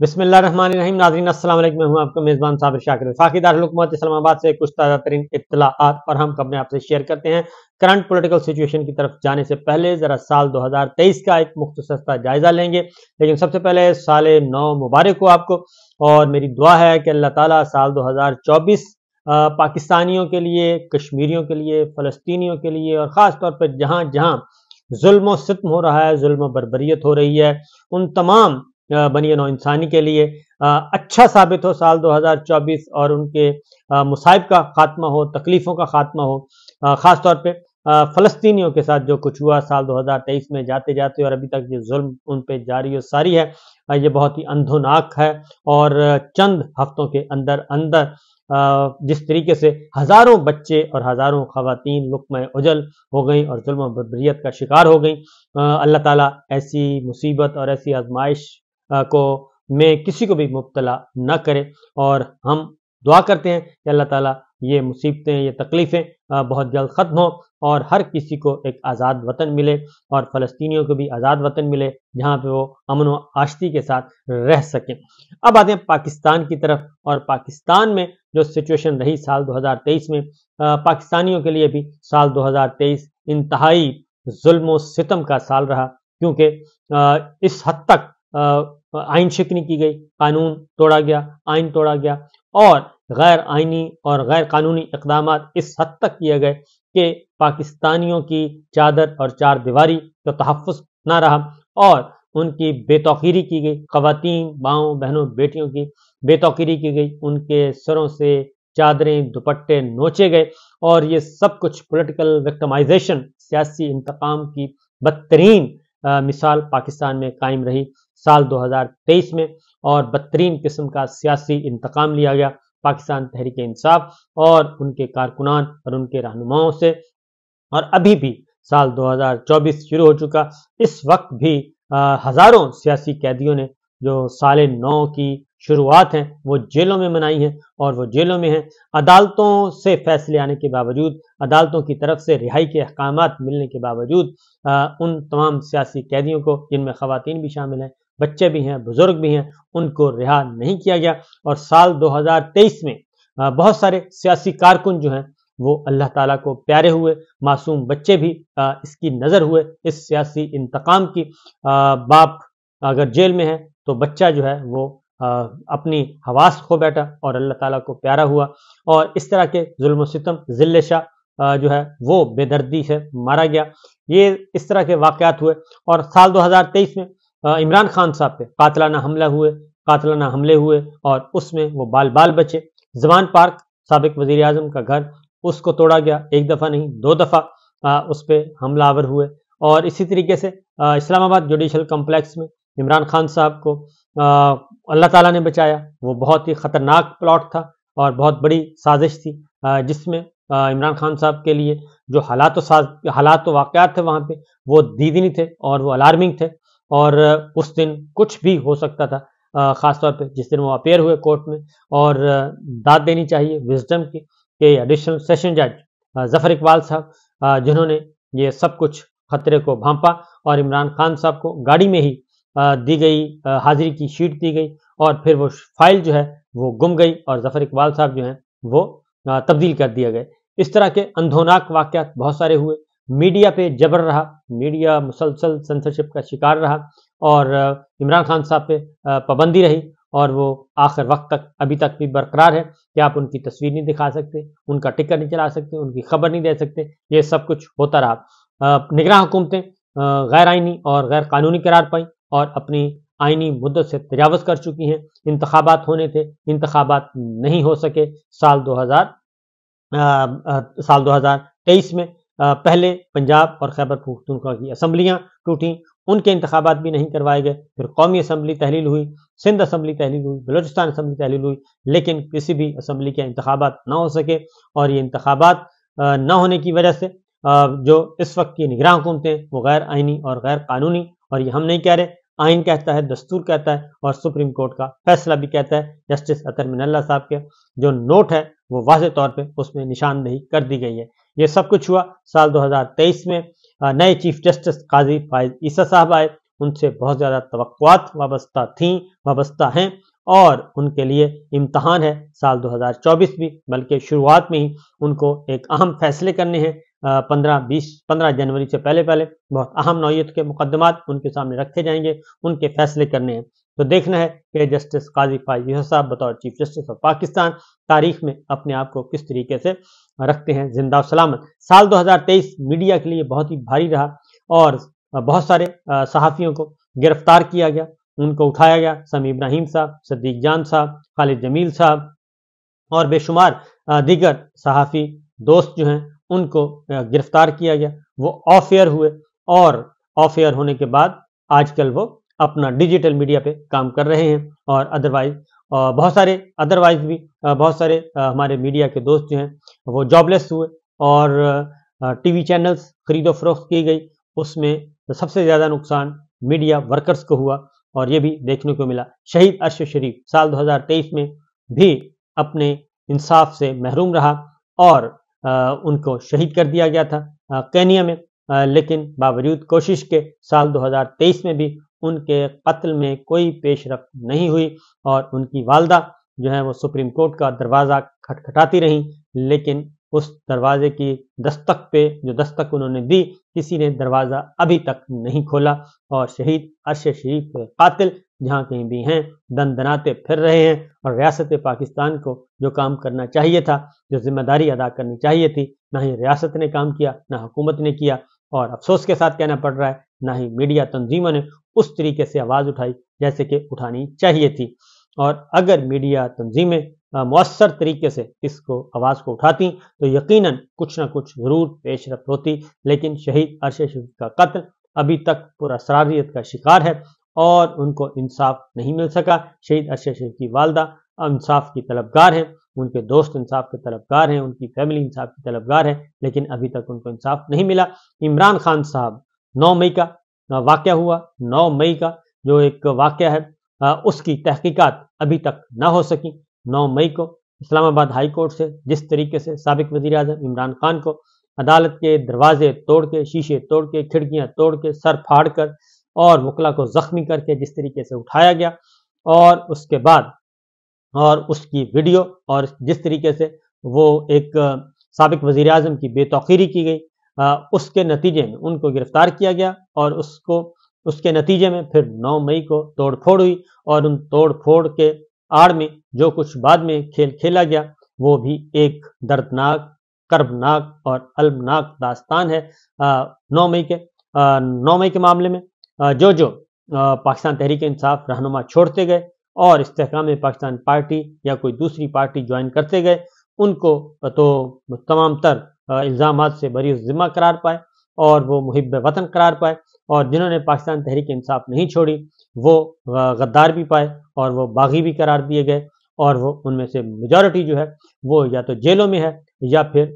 بسم اللہ الرحمن الرحیم۔ ناظرین السلام علیکم، میں ہوں آپ کا میزبان صابر شاکر۔ وفاقی دارالحکومت اسلام آباد سے کچھ تازہ ترین اطلاعات اور ہم اپنے آپ سے شیئر کرتے ہیں۔ کرنٹ پولیٹیکل سچویشن کی طرف جانے سے پہلے ذرا سال 2023 کا ایک مختصر سا جائزہ لیں گے، لیکن سب سے پہلے سال نو مبارک ہو آپ کو، اور میری دعا ہے کہ اللہ تعالیٰ سال 2024 پاکستانیوں کے لیے، کشمیریوں کے لیے، فلسطینیوں کے لیے، اور خاص طور پر جہاں جہاں ظلم و ستم ہو رہا ہے، ظلم و بربریت ہو رہی ہے، ان تمام بنی نوع انسانی کے لیے اچھا ثابت ہو سال 2024، اور ان کے مصائب کا خاتمہ ہو، تکلیفوں کا خاتمہ ہو۔ خاص طور پہ فلسطینیوں کے ساتھ جو کچھ ہوا سال 2023 میں جاتے جاتے، اور ابھی تک جو ظلم ان پہ جاری و ساری ہے، یہ بہت ہی اندھوناک ہے۔ اور چند ہفتوں کے اندر اندر جس طریقے سے ہزاروں بچے اور ہزاروں خواتین لقمہ اجل ہو گئیں اور ظلم و بربریت کا شکار ہو گئیں، اللہ تعالیٰ ایسی مصیبت اور ایسی آزمائش کو میں کسی کو بھی مبتلا نہ کرے، اور ہم دعا کرتے ہیں کہ اللہ تعالیٰ یہ مصیبتیں، یہ تکلیفیں بہت جلد ختم ہوں، اور ہر کسی کو ایک آزاد وطن ملے، اور فلسطینیوں کو بھی آزاد وطن ملے جہاں پہ وہ امن و آشتی کے ساتھ رہ سکیں۔ اب آتے ہیں پاکستان کی طرف، اور پاکستان میں جو سچویشن رہی سال 2023 میں، پاکستانیوں کے لیے بھی سال 2023 انتہائی ظلم و ستم کا سال رہا، کیونکہ اس حد تک آئین شکنی کی گئی، قانون توڑا گیا، آئین توڑا گیا، اور غیر آئینی اور غیر قانونی اقدامات اس حد تک کیے گئے کہ پاکستانیوں کی چادر اور چار دیواری کا تحفظ نہ رہا، اور ان کی بے توقیری کی گئی، خواتین، ماؤں، بہنوں، بیٹیوں کی بے توقیری کی گئی، ان کے سروں سے چادریں، دوپٹے نوچے گئے، اور یہ سب کچھ پولیٹیکل وکٹمائزیشن، سیاسی انتقام کی بدترین مثال پاکستان میں قائم رہی سال 2023 میں، اور بدترین قسم کا سیاسی انتقام لیا گیا پاکستان تحریک انصاف اور ان کے کارکنان اور ان کے رہنماؤں سے۔ اور ابھی بھی سال 2024 شروع ہو چکا، اس وقت بھی ہزاروں سیاسی قیدیوں نے جو سال نو کی شروعات ہیں وہ جیلوں میں منائی ہیں، اور وہ جیلوں میں ہیں۔ عدالتوں سے فیصلے آنے کے باوجود، عدالتوں کی طرف سے رہائی کے احکامات ملنے کے باوجود، ان تمام سیاسی قیدیوں کو، جن میں خواتین بھی شامل ہیں، بچے بھی ہیں، بزرگ بھی ہیں، ان کو رہا نہیں کیا گیا۔ اور سال 2023 میں بہت سارے سیاسی کارکن جو ہیں وہ اللہ تعالیٰ کو پیارے ہوئے، معصوم بچے بھی اس کی نظر ہوئے، اس سیاسی انتقام کی۔ باپ اگر جیل میں ہے تو بچہ جو ہے وہ اپنی حواس کھو بیٹھا اور اللہ تعالیٰ کو پیارا ہوا، اور اس طرح کے ظلم و ستم، ذل شاہ جو ہے وہ بے دردی سے مارا گیا۔ یہ اس طرح کے واقعات ہوئے، اور سال 2023 میں عمران خان صاحب پہ قاتلانہ حملے ہوئے، اور اس میں وہ بال بال بچے۔ زمان پارک، سابق وزیر اعظم کا گھر، اس کو توڑا گیا، ایک دفعہ نہیں 2 دفعہ اس پہ حملہ آور ہوئے۔ اور اسی طریقے سے اسلام آباد جوڈیشل کمپلیکس میں عمران خان صاحب کو اللہ تعالیٰ نے بچایا۔ وہ بہت ہی خطرناک پلاٹ تھا اور بہت بڑی سازش تھی، جس میں عمران خان صاحب کے لیے جو حالات و واقعات تھے وہاں پہ، وہ دیدنی تھے اور وہ الارمنگ تھے، اور اس دن کچھ بھی ہو سکتا تھا۔ خاص طور پہ جس دن وہ اپیئر ہوئے کورٹ میں، اور داد دینی چاہیے وزڈم کی کہ ایڈیشنل سیشن جج ظفر اقبال صاحب، جنہوں نے یہ سب کچھ خطرے کو بھانپا، اور عمران خان صاحب کو گاڑی میں ہی دی گئی حاضری کی شیٹ دی گئی، اور پھر وہ فائل جو ہے وہ گم گئی، اور ظفر اقبال صاحب جو ہیں وہ تبدیل کر دیا گئے۔ اس طرح کے اندھوناک واقعات بہت سارے ہوئے۔ میڈیا پہ جبر رہا، میڈیا مسلسل سنسرشپ کا شکار رہا، اور عمران خان صاحب پہ پابندی رہی، اور وہ آخر وقت تک ابھی تک بھی برقرار ہے کہ آپ ان کی تصویر نہیں دکھا سکتے، ان کا ٹکٹ نہیں چلا سکتے، ان کی خبر نہیں دے سکتے۔ یہ سب کچھ ہوتا رہا۔ نگراں حکومتیں غیر آئینی اور غیر قانونی قرار پائیں، اور اپنی آئینی مدت سے تجاوز کر چکی ہیں۔ انتخابات ہونے تھے، انتخابات نہیں ہو سکے سال 2023 میں۔ پہلے پنجاب اور خیبر پختونخوا کی اسمبلیاں ٹوٹیں، ان کے انتخابات بھی نہیں کروائے گئے۔ پھر قومی اسمبلی تحلیل ہوئی، سندھ اسمبلی تحلیل ہوئی، بلوچستان اسمبلی تحلیل ہوئی، لیکن کسی بھی اسمبلی کے انتخابات نہ ہو سکے۔ اور یہ انتخابات نہ ہونے کی وجہ سے جو اس وقت کی نگراں حکومتیں وہ غیر آئینی اور غیر قانونی، اور یہ ہم نہیں کہہ رہے، آئین کہتا ہے، دستور کہتا ہے، اور سپریم کورٹ کا فیصلہ بھی کہتا ہے۔ جسٹس اطہر من اللہ صاحب کے جو نوٹ ہے وہ واضح طور پہ اس میں نشاندہی کر دی گئی ہے۔ یہ سب کچھ ہوا سال 2023 میں۔ نئے چیف جسٹس قاضی فائز عیسیٰ صاحب آئے، ان سے بہت زیادہ توقعات وابستہ ہیں، اور ان کے لیے امتحان ہے سال 2024 بھی، بلکہ شروعات میں ہی ان کو ایک اہم فیصلے کرنے ہیں۔ 15 جنوری سے پہلے بہت اہم نوعیت کے مقدمات ان کے سامنے رکھے جائیں گے، ان کے فیصلے کرنے ہیں۔ تو دیکھنا ہے کہ جسٹس قاضی فائز یوسف صاحب بطور چیف جسٹس آف پاکستان تاریخ میں اپنے آپ کو کس طریقے سے رکھتے ہیں زندہ و سلامت۔ سال 2023 میڈیا کے لیے بہت ہی بھاری رہا، اور بہت سارے صحافیوں کو گرفتار کیا گیا، ان کو اٹھایا گیا، سمیع ابراہیم صاحب، صدیق جان صاحب، خالد جمیل صاحب اور بے شمار دیگر صحافی دوست جو ہیں ان کو گرفتار کیا گیا۔ وہ آف ایئر ہوئے، اور آف ایئر ہونے کے بعد آج کل وہ اپنا ڈیجیٹل میڈیا پہ کام کر رہے ہیں، اور بہت سارے ہمارے میڈیا کے دوست جو ہیں وہ جاب لیس ہوئے، اور ٹی وی چینلز خرید و فروخت کی گئی، اس میں سب سے زیادہ نقصان میڈیا ورکرز کو ہوا، اور یہ بھی دیکھنے کو ملا۔ شہید ارشد شریف سال 2023 میں بھی اپنے انصاف سے محروم رہا، اور ان کو شہید کر دیا گیا تھا کینیا میں، لیکن باوجود کوشش کے سال 2023 میں بھی ان کے قتل میں کوئی پیش رفت نہیں ہوئی، اور ان کی والدہ جو ہے وہ سپریم کورٹ کا دروازہ کھٹکھٹاتی رہیں، لیکن اس دروازے کی دستک پہ جو دستک انہوں نے دی، کسی نے دروازہ ابھی تک نہیں کھولا، اور شہید ارشد شریف کے قاتل جہاں کہیں بھی ہیں دندناتے پھر رہے ہیں، اور ریاست پاکستان کو جو کام کرنا چاہیے تھا، جو ذمہ داری ادا کرنی چاہیے تھی، نہ ہی ریاست نے کام کیا، نہ حکومت نے کیا، اور افسوس کے ساتھ کہنا پڑ رہا ہے نہ ہی میڈیا تنظیموں نے اس طریقے سے آواز اٹھائی جیسے کہ اٹھانی چاہیے تھی۔ اور اگر میڈیا تنظیمیں مؤثر طریقے سے اس کو آواز کو اٹھاتی تو یقیناً کچھ نہ کچھ ضرور پیش رفت ہوتی، لیکن شہید ارشد شریف کا قتل ابھی تک پراسراریت کا شکار ہے، اور ان کو انصاف نہیں مل سکا۔ شہید ارشد شریف کی والدہ انصاف کی طلبگار ہیں، ان کے دوست انصاف کے طلبگار ہیں، ان کی فیملی انصاف کی طلبگار ہے، لیکن ابھی تک ان کو انصاف نہیں ملا۔ عمران خان صاحب 9 مئی کا واقعہ ہوا، 9 مئی کا جو ایک واقعہ ہے، اس کی تحقیقات ابھی تک نہ ہو سکی۔ 9 مئی کو اسلام آباد ہائی کورٹ سے جس طریقے سے سابق وزیر اعظم عمران خان کو عدالت کے دروازے توڑ کے، شیشے توڑ کے، کھڑکیاں توڑ کے، سر پھاڑ کر اور وکلا کو زخمی کر کے جس طریقے سے اٹھایا گیا، اور اس کے بعد اور اس کی ویڈیو، اور جس طریقے سے وہ ایک سابق وزیر اعظم کی بے توقیری کی گئی، اس کے نتیجے میں ان کو گرفتار کیا گیا، اور اس کے نتیجے میں پھر 9 مئی کو توڑ پھوڑ ہوئی، اور ان توڑ پھوڑ کے آڑ میں جو کچھ بعد میں کھیل کھیلا گیا وہ بھی ایک دردناک، کربناک اور المناک داستان ہے۔ 9 مئی کے معاملے میں جو پاکستان تحریک انصاف رہنما چھوڑتے گئے اور استحکام پاکستان پارٹی یا کوئی دوسری پارٹی جوائن کرتے گئے، ان کو تو تمام تر الزامات سے بری الذمہ قرار پائے، اور وہ محب وطن قرار پائے، اور جنہوں نے پاکستان تحریک انصاف نہیں چھوڑی وہ غدار بھی پائے، اور وہ باغی بھی قرار دیے گئے، اور وہ ان میں سے میجورٹی جو ہے وہ یا تو جیلوں میں ہے، یا پھر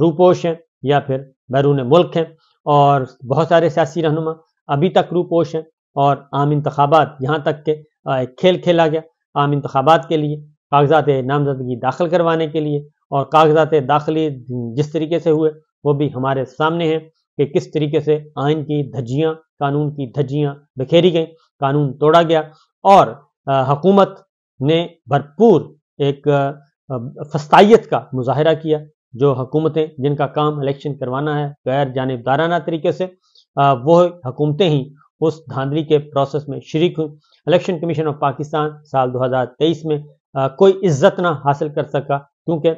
روپوش ہیں، یا پھر بیرون ملک ہیں، اور بہت سارے سیاسی رہنما ابھی تک روپوش ہیں۔ اور عام انتخابات یہاں تک کہ ایک کھیل کھیلا گیا عام انتخابات کے لیے، کاغذات نامزدگی داخل کروانے کے لیے، اور کاغذات داخلی جس طریقے سے ہوئے وہ بھی ہمارے سامنے ہیں کہ کس طریقے سے آئین کی دھجیاں، قانون کی دھجیاں بکھیری گئیں، قانون توڑا گیا، اور حکومت نے بھرپور ایک فسطائیت کا مظاہرہ کیا۔ جو حکومتیں جن کا کام الیکشن کروانا ہے غیر جانبدارانہ طریقے سے، وہ حکومتیں ہی اس دھاندلی کے پروسیس میں شریک ہوئیں۔ الیکشن کمیشن آف پاکستان سال 2023 میں کوئی عزت نہ حاصل کر سکا، کیونکہ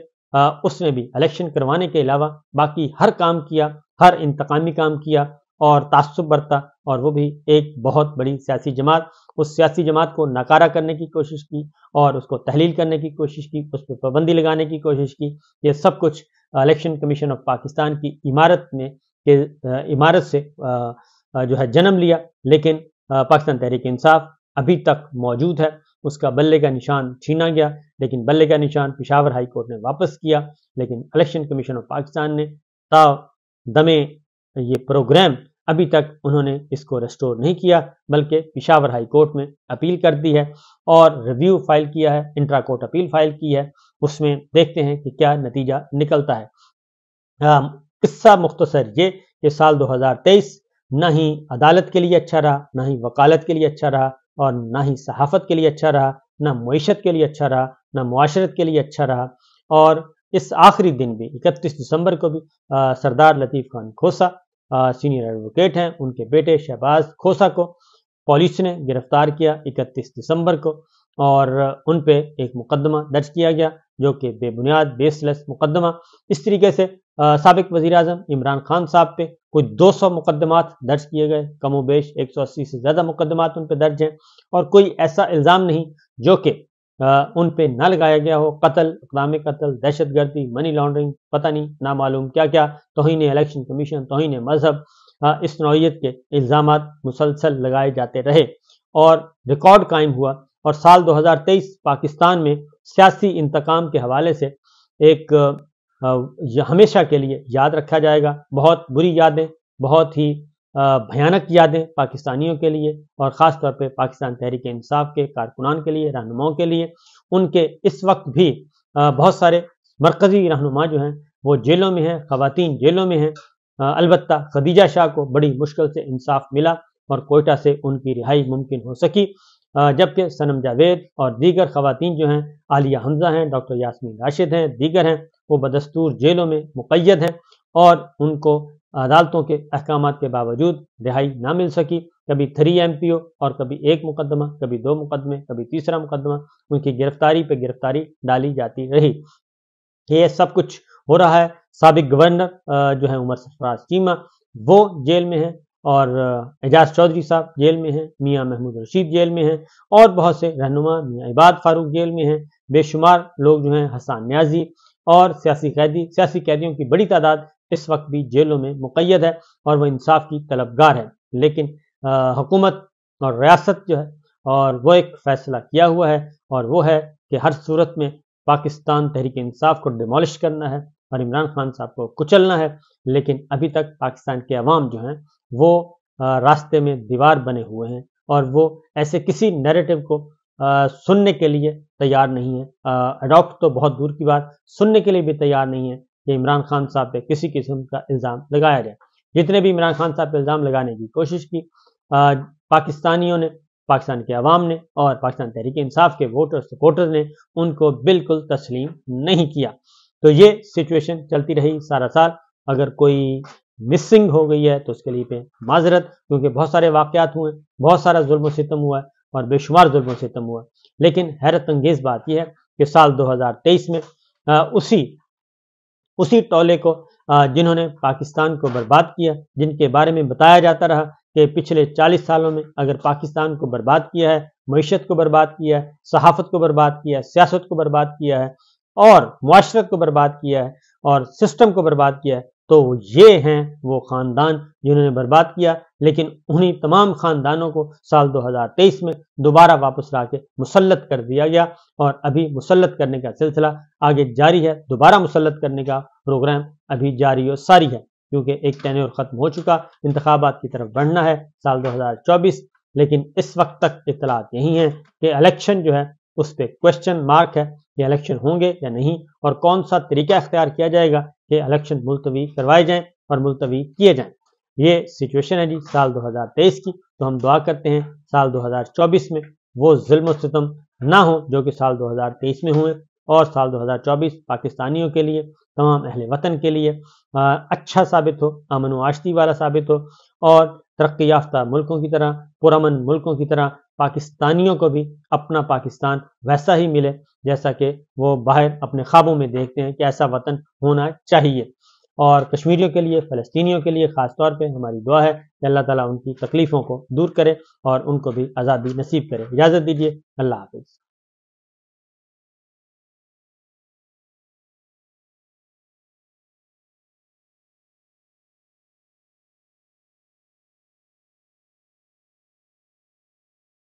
اس نے بھی الیکشن کروانے کے علاوہ باقی ہر کام کیا، ہر انتقامی کام کیا اور تعصب برتا، اور وہ بھی ایک بہت بڑی سیاسی جماعت، اس سیاسی جماعت کو ناکارہ کرنے کی کوشش کی، اور اس کو تحلیل کرنے کی کوشش کی، اس پہ پابندی لگانے کی کوشش کی۔ یہ سب کچھ الیکشن کمیشن آف پاکستان کی عمارت سے جو ہے جنم لیا، لیکن پاکستان تحریک انصاف ابھی تک موجود ہے۔ اس کا بلے کا نشان چھینا گیا، لیکن بلے کا نشان پشاور ہائی کورٹ نے واپس کیا، لیکن الیکشن کمیشن آف پاکستان نے تا دمے یہ پروگرام ابھی تک انہوں نے اس کو ریسٹور نہیں کیا، بلکہ پشاور ہائی کورٹ میں اپیل کر دی ہے، اور ریویو فائل کیا ہے، انٹرا کورٹ اپیل فائل کی ہے۔ اس میں دیکھتے ہیں کہ کیا نتیجہ نکلتا ہے۔ قصہ مختصر یہ کہ سال 2023 نہ ہی عدالت کے لیے اچھا رہا، نہ ہی وکالت کے لیے اچھا رہا، اور نہ ہی صحافت کے لیے اچھا رہا، نہ معیشت کے لیے اچھا رہا، نہ معاشرت کے لیے اچھا رہا۔ اور اس آخری دن بھی 31 دسمبر کو بھی سردار لطیف خان کھوسا سینئر ایڈوکیٹ ہیں، ان کے بیٹے شہباز کھوسا کو پولیس نے گرفتار کیا 31 دسمبر کو، اور ان پہ ایک مقدمہ درج کیا گیا جو کہ بے بنیاد بیس لیس مقدمہ۔ اس طریقے سے سابق وزیر اعظم عمران خان صاحب پہ کوئی 200 مقدمات درج کیے گئے، کم و بیش 180 سے زیادہ مقدمات ان پہ درج ہیں، اور کوئی ایسا الزام نہیں جو کہ ان پہ نہ لگایا گیا ہو۔ قتل، اقدام قتل، دہشت گردی، منی لانڈرنگ، پتہ نہیں نامعلوم کیا کیا، توہین الیکشن کمیشن، توہین مذہب، اس نوعیت کے الزامات مسلسل لگائے جاتے رہے، اور ریکارڈ قائم ہوا۔ اور سال 2023 پاکستان میں سیاسی انتقام کے حوالے سے ایک ہمیشہ کے لیے یاد رکھا جائے گا۔ بہت بری یادیں، بہت ہی بھیانک یادیں پاکستانیوں کے لیے، اور خاص طور پہ پاکستان تحریک انصاف کے کارکنان کے لیے، رہنماؤں کے لیے۔ ان کے اس وقت بھی بہت سارے مرکزی رہنما جو ہیں وہ جیلوں میں ہیں، خواتین جیلوں میں ہیں۔ البتہ خدیجہ شاہ کو بڑی مشکل سے انصاف ملا اور کوئٹہ سے ان کی رہائی ممکن ہو سکی، جبکہ صنم جاوید اور دیگر خواتین جو ہیں، عالیہ حمزہ ہیں، ڈاکٹر یاسمین راشد ہیں، دیگر ہیں، وہ بدستور جیلوں میں مقید ہیں، اور ان کو عدالتوں کے احکامات کے باوجود رہائی نہ مل سکی۔ کبھی 3 MPO اور کبھی 1 مقدمہ، کبھی 2 مقدمے، کبھی تیسرا مقدمہ، ان کی گرفتاری پہ گرفتاری ڈالی جاتی رہی۔ یہ سب کچھ ہو رہا ہے۔ سابق گورنر جو ہیں عمر سرفراز چیمہ، وہ جیل میں ہیں، اور اعجاز چودھری صاحب جیل میں ہیں، میاں محمود رشید جیل میں ہیں، اور بہت سے رہنما، میاں عباد فاروق جیل میں ہیں، بے شمار لوگ جو ہیں، حسان نیازی اور سیاسی قیدیوں کی بڑی تعداد اس وقت بھی جیلوں میں مقید ہے، اور وہ انصاف کی طلبگار ہے۔ لیکن حکومت اور ریاست جو ہے، اور وہ ایک فیصلہ کیا ہوا ہے، اور وہ ہے کہ ہر صورت میں پاکستان تحریک انصاف کو ڈیمولش کرنا ہے اور عمران خان صاحب کو کچلنا ہے۔ لیکن ابھی تک پاکستان کے عوام جو ہیں وہ راستے میں دیوار بنے ہوئے ہیں، اور وہ ایسے کسی نیریٹو کو سننے کے لیے تیار نہیں ہے، اڈاپٹ تو بہت دور کی بات، سننے کے لیے بھی تیار نہیں ہے کہ عمران خان صاحب پہ کسی قسم کا الزام لگایا جائے۔ جتنے بھی عمران خان صاحب پہ الزام لگانے کی کوشش کی، پاکستانیوں نے، پاکستان کے عوام نے، اور پاکستان تحریک انصاف کے ووٹر سپورٹر نے ان کو بالکل تسلیم نہیں کیا۔ تو یہ سچویشن چلتی رہی سارا سال۔ اگر کوئی مسنگ ہو گئی ہے تو اس کے لیے پہ معذرت، کیونکہ بہت سارے واقعات ہوئے، بہت سارا ظلم و ستم ہوا ہے، اور بے شمار ظلم و ستم ہوا ہے۔ لیکن حیرت انگیز بات یہ ہے کہ سال 2023 میں اسی ٹولے کو جنہوں نے پاکستان کو برباد کیا، جن کے بارے میں بتایا جاتا رہا کہ پچھلے 40 سالوں میں اگر پاکستان کو برباد کیا ہے، معیشت کو برباد کیا ہے، صحافت کو برباد کیا ہے، سیاست کو برباد کیا ہے، اور معاشرت کو برباد کیا ہے، اور سسٹم کو برباد کیا ہے، تو یہ ہیں وہ خاندان جنہوں نے برباد کیا۔ لیکن انہی تمام خاندانوں کو سال 2023 میں دوبارہ واپس لا کے مسلط کر دیا گیا، اور ابھی مسلط کرنے کا سلسلہ آگے جاری ہے۔ دوبارہ مسلط کرنے کا پروگرام ابھی جاری و ساری ہے، کیونکہ ایک ٹینیور ختم ہو چکا، انتخابات کی طرف بڑھنا ہے سال 2024۔ لیکن اس وقت تک اطلاعات یہی ہیں کہ الیکشن جو ہے اس پہ کوشچن مارک ہے کہ الیکشن ہوں گے یا نہیں، اور کون سا طریقہ اختیار کیا جائے گا کہ الیکشن ملتوی کروائے جائیں اور ملتوی کیے جائیں۔ یہ سچویشن ہے جی سال 2023 کی۔ تو ہم دعا کرتے ہیں سال 2024 میں وہ ظلم و ستم نہ ہو جو کہ سال 2023 میں ہوئے، اور سال 2024 پاکستانیوں کے لیے، تمام اہل وطن کے لیے اچھا ثابت ہو، امن و آشتی والا ثابت ہو، اور ترقی یافتہ ملکوں کی طرح، پرامن ملکوں کی طرح پاکستانیوں کو بھی اپنا پاکستان ویسا ہی ملے جیسا کہ وہ باہر اپنے خوابوں میں دیکھتے ہیں کہ ایسا وطن ہونا چاہیے۔ اور کشمیریوں کے لیے، فلسطینیوں کے لیے خاص طور پہ ہماری دعا ہے کہ اللہ تعالیٰ ان کی تکلیفوں کو دور کرے اور ان کو بھی آزادی نصیب کرے۔ اجازت دیجیے، اللہ حافظ۔